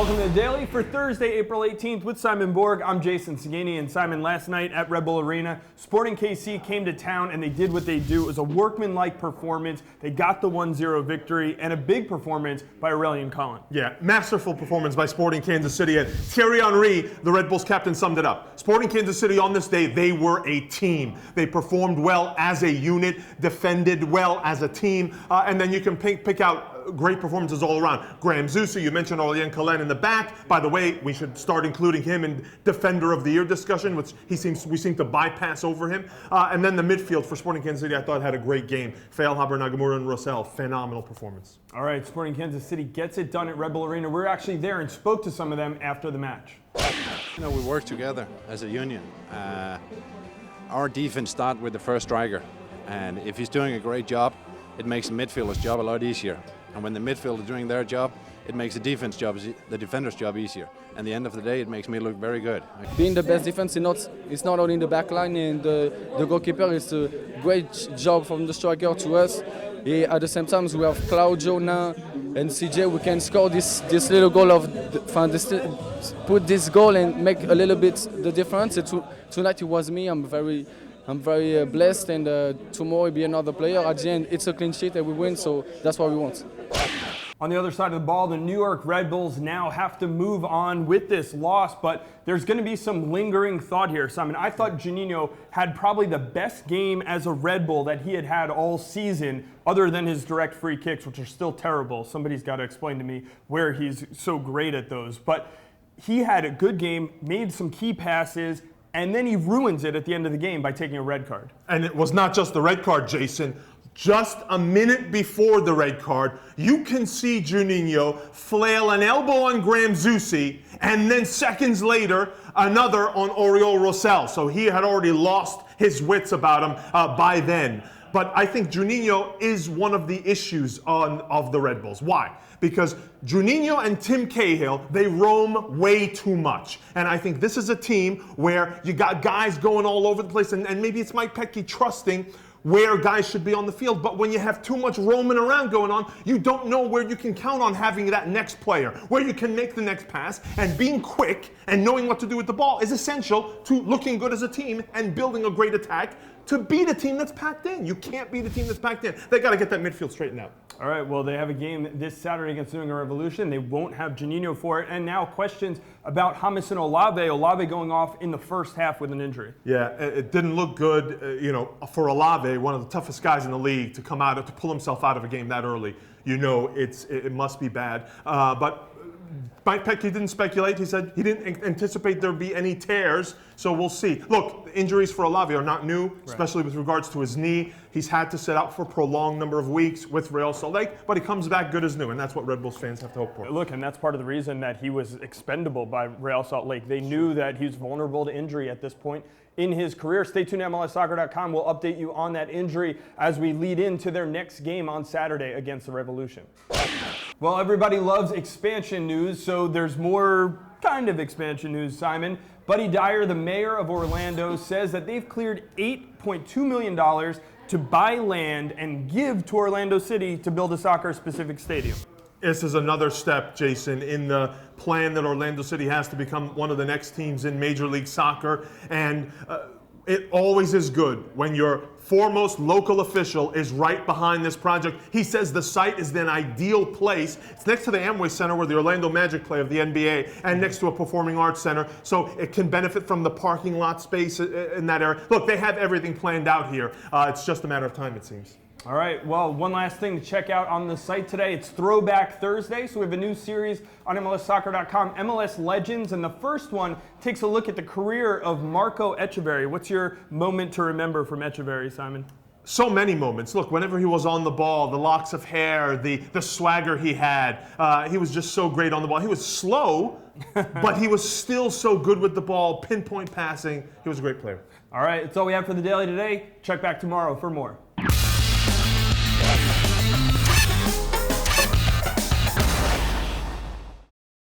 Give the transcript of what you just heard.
Welcome to the Daily for Thursday, April 18th with Simon Borg. I'm Jason Sagini, and Simon, last night at Red Bull Arena, Sporting KC came to town and they did what they do. It was a workmanlike performance. They got the 1-0 victory and a big performance by Aurelian Collin. Yeah, masterful performance by Sporting Kansas City. And Thierry Henry, the Red Bulls captain, summed it up. Sporting Kansas City on this day, they were a team. They performed well as a unit, defended well as a team, and then you can pick out great performances all around. Graham Zusi, you mentioned Aurelian Collin in the back. By the way, we should start including him in Defender of the Year discussion, which we seem to bypass over him. And then the midfield for Sporting Kansas City, I thought had a great game. Feilhaber, Nagamura, and Rossell, phenomenal performance. All right, Sporting Kansas City gets it done at Red Bull Arena. We're actually there and spoke to some of them after the match. You know, we work together as a union. Our defense starts with the first striker, and if he's doing a great job, it makes the midfielder's job a lot easier. And when the midfield is doing their job, it makes the defender's job easier. And at the end of the day, it makes me look very good. Being the best defense, it's not only in the back line, and the goalkeeper is a great job from the striker to us. At the same time, we have Claudio, Nain, and CJ. We can score this little goal put this goal and make a little bit the difference. Tonight it was me. I'm very blessed, and tomorrow it'll be another player. At the end, it's a clean sheet and we win, so that's what we want. On the other side of the ball, the New York Red Bulls now have to move on with this loss, but there's going to be some lingering thought here, Simon. I thought Juninho had probably the best game as a Red Bull that he had all season, other than his direct free kicks, which are still terrible. Somebody's got to explain to me where he's so great at those. But he had a good game, made some key passes, and then he ruins it at the end of the game by taking a red card. And it was not just the red card, Jason. Just a minute before the red card, you can see Juninho flail an elbow on Graham Zusi, and then seconds later, another on Oriol Rossell. So he had already lost his wits about him by then. But I think Juninho is one of the issues of the Red Bulls. Why? Because Juninho and Tim Cahill, they roam way too much. And I think this is a team where you got guys going all over the place, and maybe it's Mike Petke trusting where guys should be on the field, but when you have too much roaming around going on, you don't know where you can count on having that next player, where you can make the next pass, and being quick and knowing what to do with the ball is essential to looking good as a team and building a great attack to beat a team that's packed in. You can't beat a team that's packed in. They got to get that midfield straightened out. All right, well, they have a game this Saturday against New England Revolution. They won't have Juninho for it. And now questions about Jamison Olave. Olave going off in the first half with an injury. Yeah, it didn't look good, for Olave, one of the toughest guys in the league, to come out, to pull himself out of a game that early. It must be bad. But Mike Petke didn't speculate. He said he didn't anticipate there'd be any tears, so we'll see. Look, injuries for Olave are not new, especially with regards to his knee. He's had to sit out for a prolonged number of weeks with Real Salt Lake, but he comes back good as new, and that's what Red Bulls fans have to hope for. Look, and that's part of the reason that he was expendable by Real Salt Lake. They knew that he was vulnerable to injury at this point in his career. Stay tuned to MLSsoccer.com. We'll update you on that injury as we lead into their next game on Saturday against the Revolution. Well, everybody loves expansion news, so there's more kind of expansion news, Simon. Buddy Dyer, the mayor of Orlando, says that they've cleared $8.2 million to buy land and give to Orlando City to build a soccer-specific stadium. This is another step, Jason, in the plan that Orlando City has to become one of the next teams in Major League Soccer. And it always is good when your foremost local official is right behind this project. He says the site is an ideal place. It's next to the Amway Center where the Orlando Magic play of the NBA, and next to a performing arts center, so it can benefit from the parking lot space in that area. Look, they have everything planned out here. It's just a matter of time, it seems. All right, well, one last thing to check out on the site today. It's Throwback Thursday, so we have a new series on MLSsoccer.com, MLS Legends, and the first one takes a look at the career of Marco Echeverri. What's your moment to remember from Echeverri, Simon? So many moments. Look, whenever he was on the ball, the locks of hair, the swagger he had, he was just so great on the ball. He was slow, but he was still so good with the ball, pinpoint passing. He was a great player. All right, that's all we have for the Daily today. Check back tomorrow for more.